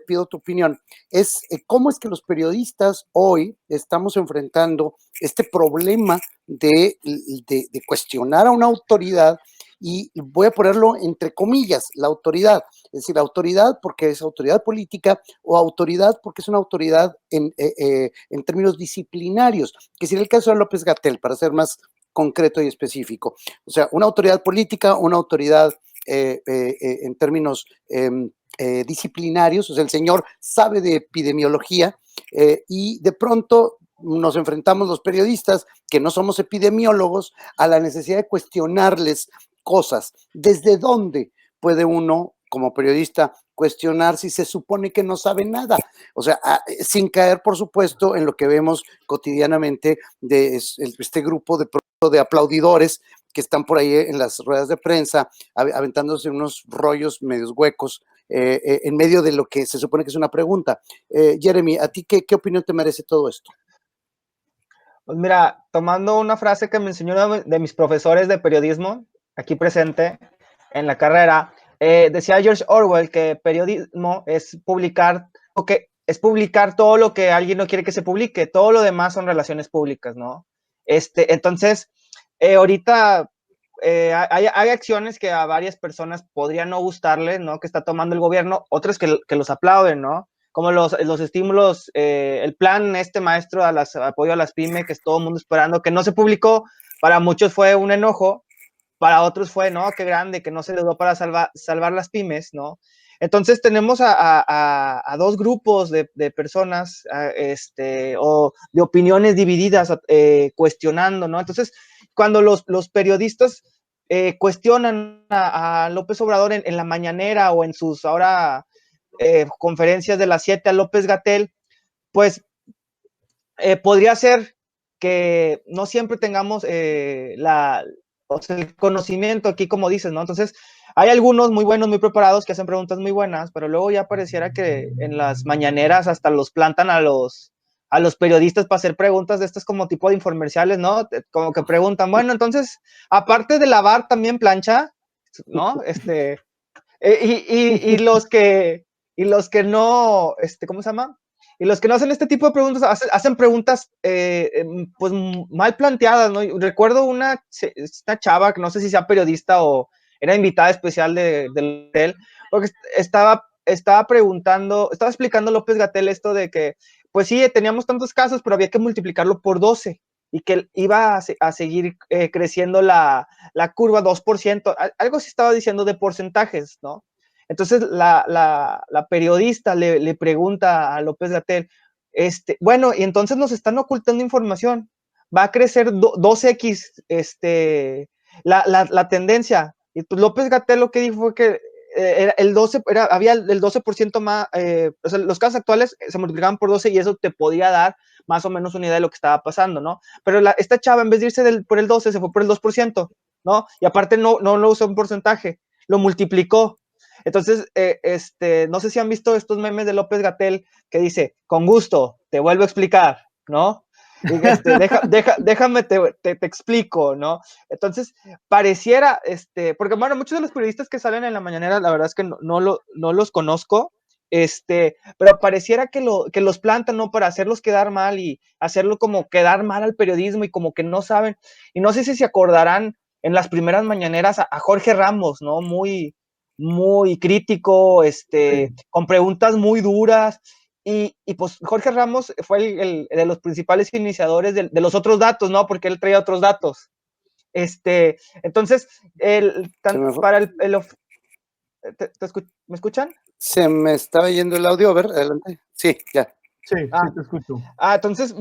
pido tu opinión, es cómo es que los periodistas hoy estamos enfrentando este problema de cuestionar a una autoridad, y voy a ponerlo entre comillas, la autoridad, es decir, autoridad porque es autoridad política o autoridad porque es una autoridad en términos disciplinarios, que sería el caso de López-Gatell, para ser más concreto y específico. O sea, una autoridad política, una autoridad en términos disciplinarios, o sea, el señor sabe de epidemiología y de pronto nos enfrentamos los periodistas que no somos epidemiólogos a la necesidad de cuestionarles cosas. ¿Desde dónde puede uno, como periodista, cuestionar si se supone que no sabe nada? O sea, sin caer, por supuesto, en lo que vemos cotidianamente de este grupo de aplaudidores que están por ahí en las ruedas de prensa, aventándose unos rollos medios huecos en medio de lo que se supone que es una pregunta. Jeremy, ¿a ti qué opinión te merece todo esto? Pues mira, tomando una frase que me enseñó uno de mis profesores de periodismo, aquí presente en la carrera, decía George Orwell que periodismo es publicar todo lo que alguien no quiere que se publique, todo lo demás son relaciones públicas, ¿no? Entonces, ahorita hay acciones que a varias personas podrían no gustarles, ¿no? Que está tomando el gobierno, otras que los aplauden, ¿no? Como los estímulos, el plan maestro apoyo a las pymes, que es todo el mundo esperando, que no se publicó, para muchos fue un enojo, para otros fue, no, qué grande, que no se dudó para salvar las pymes, ¿no? Entonces tenemos a dos grupos de personas o de opiniones divididas cuestionando, ¿no? Entonces, cuando los periodistas cuestionan a López Obrador en la mañanera o en sus ahora conferencias de las 7 a López-Gatell, pues podría ser que no siempre tengamos el conocimiento aquí, como dices, ¿no? Entonces, hay algunos muy buenos, muy preparados, que hacen preguntas muy buenas, pero luego ya pareciera que en las mañaneras hasta los plantan a los periodistas para hacer preguntas de estas como tipo de infomerciales, ¿no? Como que preguntan, bueno, entonces, aparte de lavar, ¿también plancha? ¿No? Y los que no, ¿cómo se llama? Y los que no hacen este tipo de preguntas hacen preguntas pues mal planteadas, ¿no? Recuerdo una chava que no sé si sea periodista o era invitada especial del hotel, porque estaba explicando López-Gatell esto de que, pues sí, teníamos tantos casos, pero había que multiplicarlo por 12 y que iba a seguir creciendo la curva 2%, algo se estaba diciendo de porcentajes, ¿no? Entonces la periodista le pregunta a López-Gatell, bueno, y entonces nos están ocultando información, va a crecer 2x la tendencia. Y pues López-Gatell lo que dijo fue que había el 12% más, o sea, los casos actuales se multiplicaban por 12 y eso te podía dar más o menos una idea de lo que estaba pasando, ¿no? Pero esta chava, en vez de irse por el 12, se fue por el 2%, ¿no? Y aparte no lo usó en porcentaje, lo multiplicó. Entonces, no sé si han visto estos memes de López-Gatell que dice, con gusto, te vuelvo a explicar, ¿no? Y déjame, te explico, ¿no? Entonces, pareciera, porque bueno, muchos de los periodistas que salen en la mañanera, la verdad es que no los conozco, pero pareciera que los plantan, ¿no? Para hacerlos quedar mal y hacerlo como quedar mal al periodismo y como que no saben. Y no sé si se acordarán en las primeras mañaneras a Jorge Ramos, ¿no? Muy crítico, con preguntas muy duras. Y pues Jorge Ramos fue el de los principales iniciadores de los otros datos, ¿no? Porque él traía otros datos. Entonces, ¿me escuchan? Se me estaba yendo el audio, a ver, adelante. Sí, ya. Sí, sí te escucho. Entonces,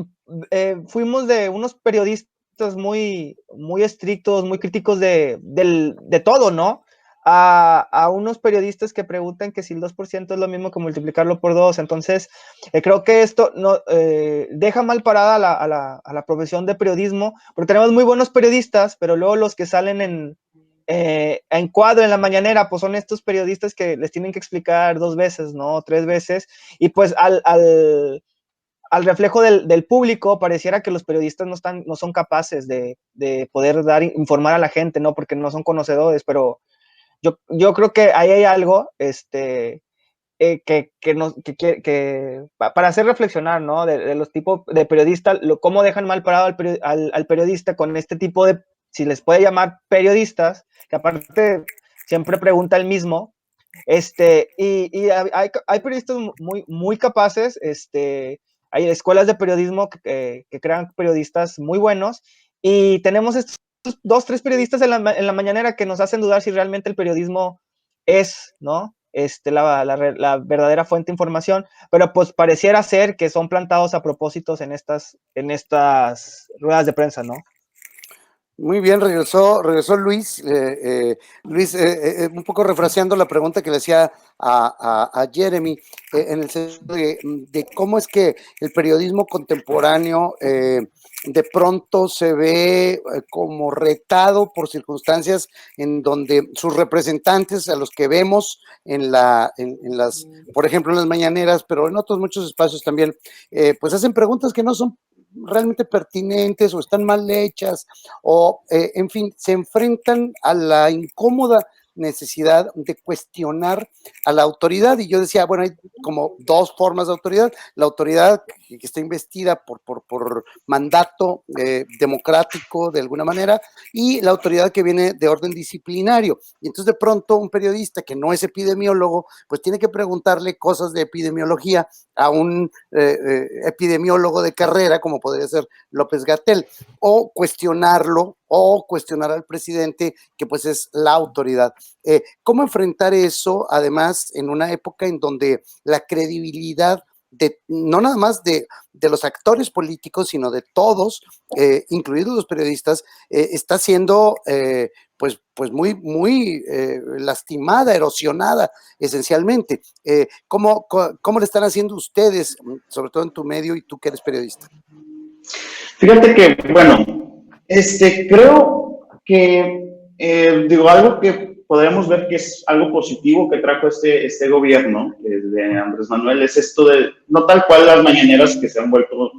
fuimos de unos periodistas muy, muy estrictos, muy críticos de todo, ¿no? A unos periodistas que preguntan que si el 2% es lo mismo que multiplicarlo por 2. Entonces, creo que esto no, deja mal parada a la profesión de periodismo, porque tenemos muy buenos periodistas, pero luego los que salen en cuadro en la mañanera, pues son estos periodistas que les tienen que explicar 2 veces, ¿no? 3 veces, y pues al reflejo del público, pareciera que los periodistas no son capaces de poder informar a la gente, ¿no? Porque no son conocedores, pero yo creo que ahí hay algo para hacer reflexionar, ¿no? De los tipos de periodistas, cómo dejan mal parado al periodista con este tipo de, si les puede llamar periodistas, que aparte siempre pregunta el mismo, y hay periodistas muy, muy capaces, hay escuelas de periodismo que crean periodistas muy buenos, y tenemos estos 2, 3 periodistas en la mañanera que nos hacen dudar si realmente el periodismo es, ¿no? La verdadera fuente de información, pero pues pareciera ser que son plantados a propósitos en estas ruedas de prensa, ¿no? Muy bien, regresó Luis. Luis, un poco refraseando la pregunta que le hacía a Jeremy, en el sentido de cómo es que el periodismo contemporáneo de pronto se ve como retado por circunstancias en donde sus representantes, a los que vemos en las, por ejemplo, en las mañaneras, pero en otros muchos espacios también, pues hacen preguntas que no son realmente pertinentes o están mal hechas o, en fin, se enfrentan a la incómoda necesidad de cuestionar a la autoridad. Y yo decía, bueno, hay como 2 formas de autoridad: la autoridad que está investida por mandato democrático de alguna manera, y la autoridad que viene de orden disciplinario. Y entonces de pronto un periodista que no es epidemiólogo, pues tiene que preguntarle cosas de epidemiología a un epidemiólogo de carrera, como podría ser López-Gatell, o cuestionarlo, o cuestionar al presidente, que pues es la autoridad. ¿Cómo enfrentar eso, además, en una época en donde la credibilidad no nada más de los actores políticos, sino de todos, incluidos los periodistas, está siendo pues muy, muy lastimada, erosionada, esencialmente? ¿Cómo le están haciendo ustedes, sobre todo en tu medio y tú que eres periodista? Fíjate que, bueno, creo que, algo que podríamos ver que es algo positivo que trajo este gobierno de Andrés Manuel es esto de, no tal cual las mañaneras que se han vuelto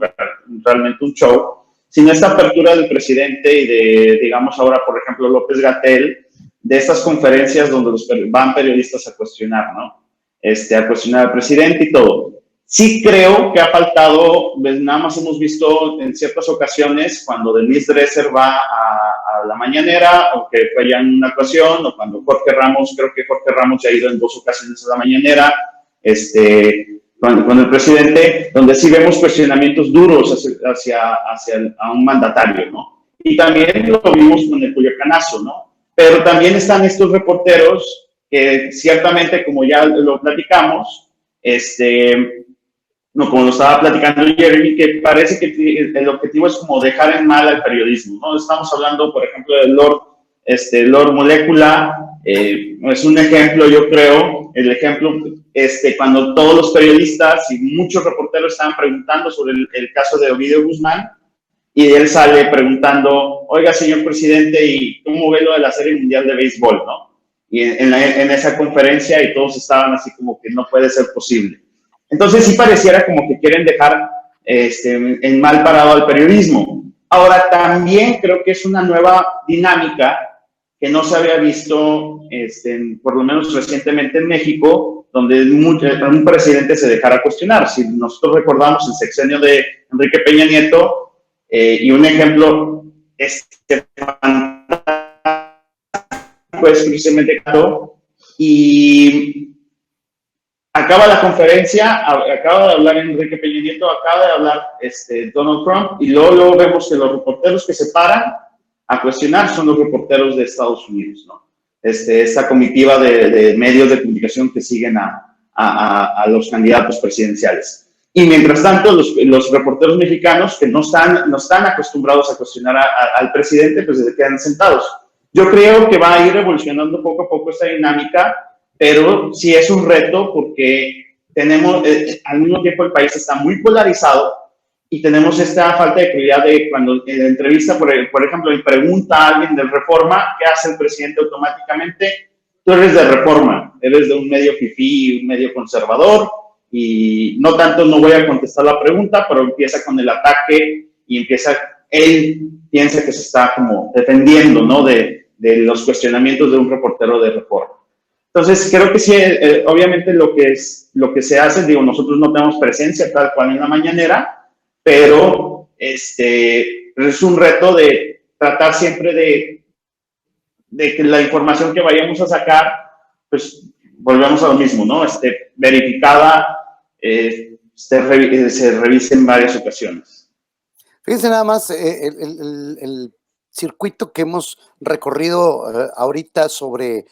realmente un show, sino esta apertura del presidente y de, digamos ahora, por ejemplo, López-Gatell, de estas conferencias donde van periodistas a cuestionar, ¿no? A cuestionar al presidente y todo. Sí creo que ha faltado, pues nada más hemos visto en ciertas ocasiones cuando Denise Dresser va a la mañanera, o que fue ya en una ocasión, o cuando Jorge Ramos, creo que Jorge Ramos ya ha ido en 2 ocasiones a la mañanera, con el presidente, donde sí vemos cuestionamientos duros hacia un mandatario, ¿no? Y también lo vimos con el Culiacanazo, ¿no? Pero también están estos reporteros que ciertamente, como ya lo platicamos, no, como lo estaba platicando Jeremy, que parece que el objetivo es como dejar en mal al periodismo, ¿no? Estamos hablando, por ejemplo, del Lord Molecula, es un ejemplo, yo creo, el ejemplo, cuando todos los periodistas y muchos reporteros estaban preguntando sobre el caso de Ovidio Guzmán, y él sale preguntando, oiga, señor presidente, ¿y cómo ve lo de la Serie Mundial de Béisbol, no? Y en esa conferencia, y todos estaban así como que no puede ser posible. Entonces sí pareciera como que quieren dejar en mal parado al periodismo. Ahora también creo que es una nueva dinámica que no se había visto, por lo menos recientemente en México, donde un presidente se dejara cuestionar. Si nosotros recordamos el sexenio de Enrique Peña Nieto, y un ejemplo pues precisamente y acaba la conferencia, acaba de hablar Enrique Peña Nieto, acaba de hablar Donald Trump, y luego vemos que los reporteros que se paran a cuestionar son los reporteros de Estados Unidos, ¿no? Esta comitiva de medios de comunicación que siguen a a los candidatos presidenciales. Y mientras tanto, los reporteros mexicanos que no están acostumbrados a cuestionar al presidente, pues se quedan sentados. Yo creo que va a ir evolucionando poco a poco esta dinámica, pero sí es un reto porque tenemos, al mismo tiempo el país está muy polarizado y tenemos esta falta de claridad de cuando en la entrevista, por ejemplo, le pregunta a alguien de Reforma, ¿qué hace el presidente automáticamente? Tú eres de Reforma, eres de un medio fifí, un medio conservador, y no tanto no voy a contestar la pregunta, pero empieza con el ataque y él piensa que se está como defendiendo, ¿no? De los cuestionamientos de un reportero de Reforma. Entonces, creo que sí, obviamente lo que se hace, digo, nosotros no tenemos presencia tal cual en la mañanera, pero es un reto de tratar siempre de que la información que vayamos a sacar, pues volvemos a lo mismo, ¿no? Verificada, se revise en varias ocasiones. Fíjense nada más el circuito que hemos recorrido ahorita sobre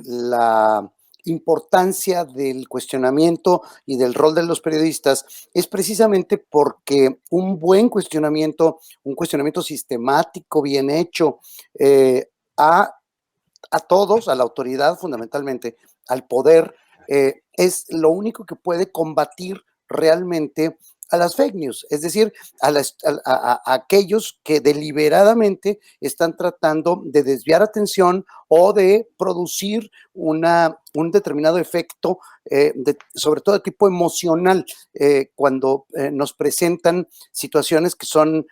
la importancia del cuestionamiento y del rol de los periodistas es precisamente porque un buen cuestionamiento, un cuestionamiento sistemático, bien hecho, a todos, a la autoridad fundamentalmente, al poder, es lo único que puede combatir realmente a las fake news, es decir, a aquellos que deliberadamente están tratando de desviar atención o de producir un determinado efecto, sobre todo de tipo emocional, cuando nos presentan situaciones que son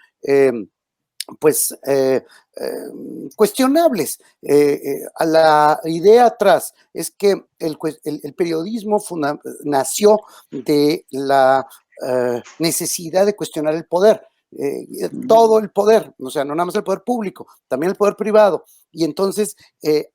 cuestionables. A la idea atrás es que el periodismo nació de la necesidad de cuestionar el poder, todo el poder, o sea, no nada más el poder público, también el poder privado, y entonces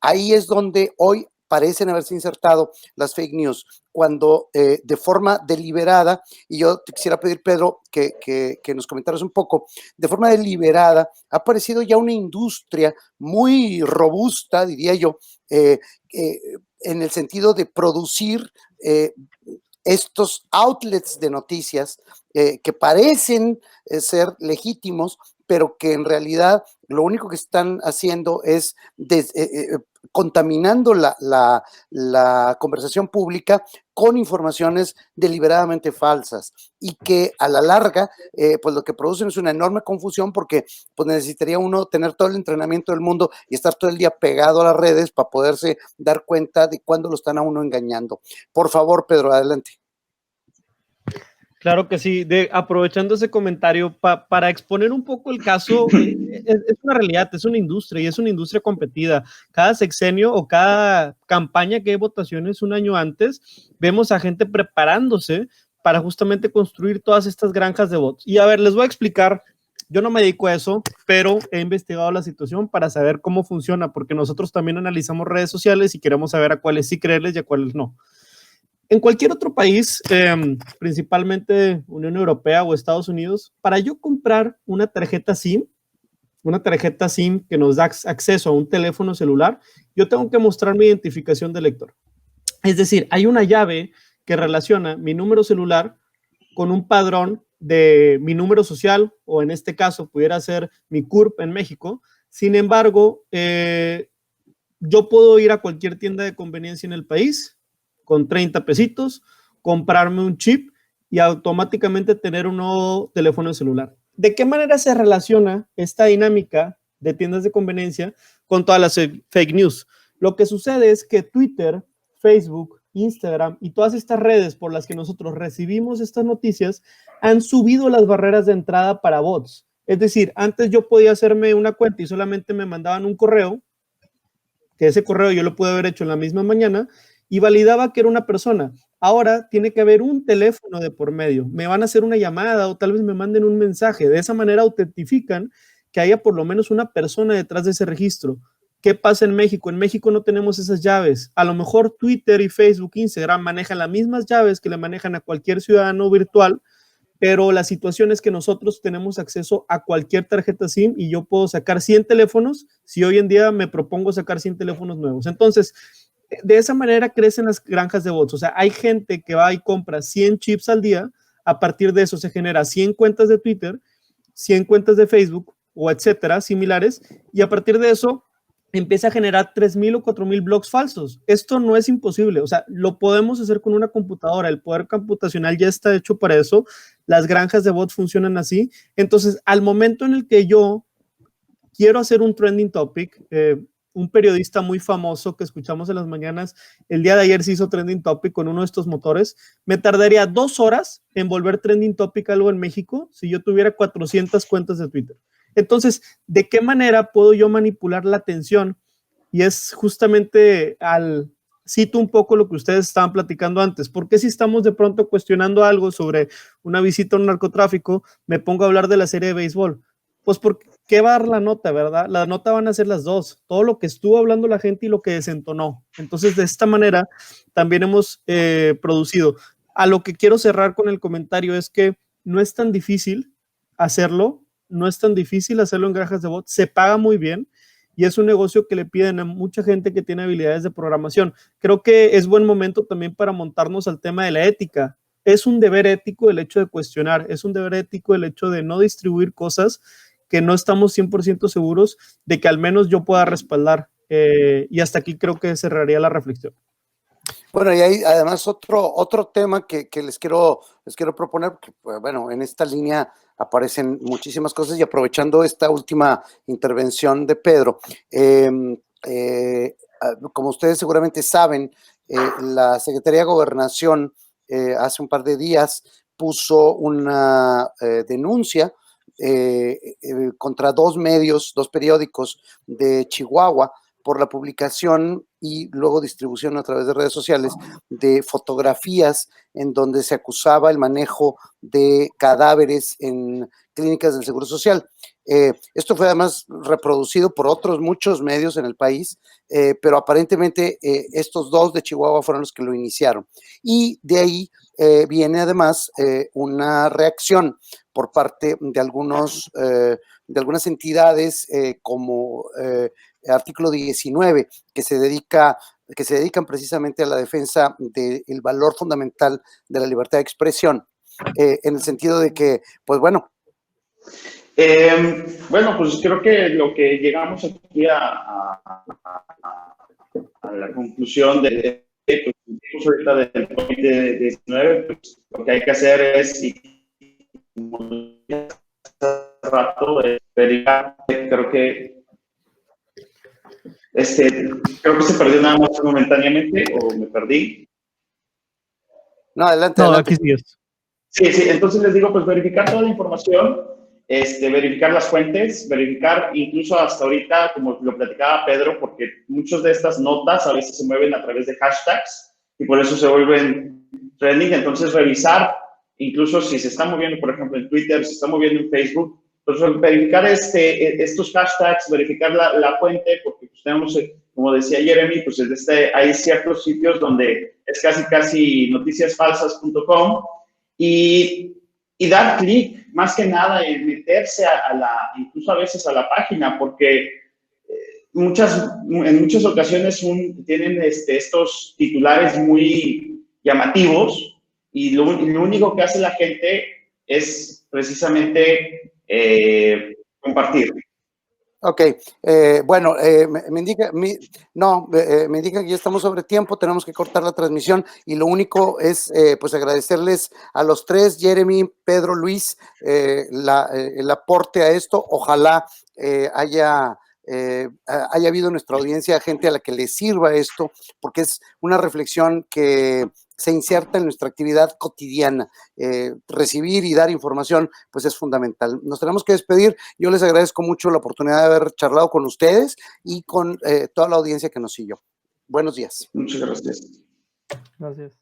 ahí es donde hoy parecen haberse insertado las fake news, cuando de forma deliberada, y yo te quisiera pedir, Pedro, que nos comentaras un poco, de forma deliberada ha aparecido ya una industria muy robusta, diría yo, en el sentido de producir estos outlets de noticias que parecen ser legítimos, pero que en realidad lo único que están haciendo es contaminando la conversación pública con informaciones deliberadamente falsas y que a la larga pues lo que producen es una enorme confusión, porque pues necesitaría uno tener todo el entrenamiento del mundo y estar todo el día pegado a las redes para poderse dar cuenta de cuándo lo están a uno engañando. Por favor, Pedro, adelante. Claro que sí, aprovechando ese comentario, para exponer un poco el caso, es una realidad, es una industria y es una industria competida. Cada sexenio o cada campaña que hay votaciones un año antes, vemos a gente preparándose para justamente construir todas estas granjas de bots. Y a ver, les voy a explicar, yo no me dedico a eso, pero he investigado la situación para saber cómo funciona, porque nosotros también analizamos redes sociales y queremos saber a cuáles sí creerles y a cuáles no. En cualquier otro país, principalmente Unión Europea o Estados Unidos, para yo comprar una tarjeta SIM que nos da acceso a un teléfono celular, yo tengo que mostrar mi identificación de lector. Es decir, hay una llave que relaciona mi número celular con un padrón de mi número social, o en este caso pudiera ser mi CURP en México. Sin embargo, yo puedo ir a cualquier tienda de conveniencia en el país con 30 pesitos, comprarme un chip y automáticamente tener un nuevo teléfono celular. ¿De qué manera se relaciona esta dinámica de tiendas de conveniencia con todas las fake news? Lo que sucede es que Twitter, Facebook, Instagram y todas estas redes por las que nosotros recibimos estas noticias han subido las barreras de entrada para bots. Es decir, antes yo podía hacerme una cuenta y solamente me mandaban un correo, que ese correo yo lo pude haber hecho en la misma mañana, y validaba que era una persona. Ahora tiene que haber un teléfono de por medio. Me van a hacer una llamada o tal vez me manden un mensaje. De esa manera autentifican que haya por lo menos una persona detrás de ese registro. ¿Qué pasa en México? En México no tenemos esas llaves. A lo mejor Twitter y Facebook, Instagram manejan las mismas llaves que le manejan a cualquier ciudadano virtual, pero la situación es que nosotros tenemos acceso a cualquier tarjeta SIM y yo puedo sacar 100 teléfonos si hoy en día me propongo sacar 100 teléfonos nuevos. Entonces, de esa manera crecen las granjas de bots. O sea, hay gente que va y compra 100 chips al día, a partir de eso se genera 100 cuentas de Twitter, 100 cuentas de Facebook o etcétera, similares, y a partir de eso empieza a generar 3,000 o 4,000 blogs falsos. Esto no es imposible, o sea, lo podemos hacer con una computadora, el poder computacional ya está hecho para eso, las granjas de bots funcionan así. Entonces, al momento en el que yo quiero hacer un trending topic, un periodista muy famoso que escuchamos en las mañanas, el día de ayer se hizo trending topic con uno de estos motores, me tardaría 2 horas en volver trending topic algo en México si yo tuviera 400 cuentas de Twitter. Entonces, ¿de qué manera puedo yo manipular la atención? Y es justamente cito un poco lo que ustedes estaban platicando antes. ¿Por qué si estamos de pronto cuestionando algo sobre una visita a un narcotráfico, me pongo a hablar de la serie de béisbol? Pues porque ¿qué va a dar la nota, verdad? La nota van a ser las dos, todo lo que estuvo hablando la gente y lo que desentonó. Entonces, de esta manera, también hemos producido. A lo que quiero cerrar con el comentario es que no es tan difícil hacerlo, no es tan difícil hacerlo en granjas de bots, se paga muy bien y es un negocio que le piden a mucha gente que tiene habilidades de programación. Creo que es buen momento también para montarnos al tema de la ética. Es un deber ético el hecho de cuestionar, es un deber ético el hecho de no distribuir cosas que no estamos 100% seguros de que al menos yo pueda respaldar. Y hasta aquí creo que cerraría la reflexión. Bueno, y hay además otro tema que les quiero proponer, porque, bueno, en esta línea aparecen muchísimas cosas y aprovechando esta última intervención de Pedro, como ustedes seguramente saben, la Secretaría de Gobernación hace un par de días puso una denuncia contra 2 medios, 2 periódicos de Chihuahua por la publicación y luego distribución a través de redes sociales de fotografías en donde se acusaba el manejo de cadáveres en clínicas del Seguro Social. Esto fue además reproducido por otros muchos medios en el país, pero aparentemente estos 2 de Chihuahua fueron los que lo iniciaron. Y de ahí viene además una reacción por parte de algunas entidades como Artículo 19, que se dedican precisamente a la defensa del valor fundamental de la libertad de expresión, en el sentido de que, pues bueno. Bueno, pues creo que lo que llegamos aquí a la conclusión de pues, ahorita del COVID-19, pues, lo que hay que hacer es, como hace rato, verificar. Creo que se perdió nada más momentáneamente, o me perdí. No, adelante. Aquí sigues. Sí, entonces les digo, pues verificar toda la información, verificar las fuentes, verificar incluso hasta ahorita, como lo platicaba Pedro, porque muchas de estas notas a veces se mueven a través de hashtags y por eso se vuelven trending. Entonces revisar, incluso si se está moviendo, por ejemplo, en Twitter, se está moviendo en Facebook, pues verificar estos hashtags, verificar la fuente, porque pues tenemos, como decía Jeremy, pues hay ciertos sitios donde es casi noticiasfalsas.com y dar clic, más que nada, en meterse incluso a veces a la página, porque en muchas ocasiones tienen estos titulares muy llamativos y lo único que hace la gente es precisamente compartir. Ok, bueno, me indica que ya estamos sobre tiempo, tenemos que cortar la transmisión y lo único es pues agradecerles a los 3, Jeremy, Pedro, Luis, el aporte a esto. Ojalá haya habido en nuestra audiencia gente a la que le sirva esto, porque es una reflexión que se inserta en nuestra actividad cotidiana. Recibir y dar información, pues es fundamental. Nos tenemos que despedir. Yo les agradezco mucho la oportunidad de haber charlado con ustedes y con toda la audiencia que nos siguió. Buenos días. Muchas gracias. Gracias.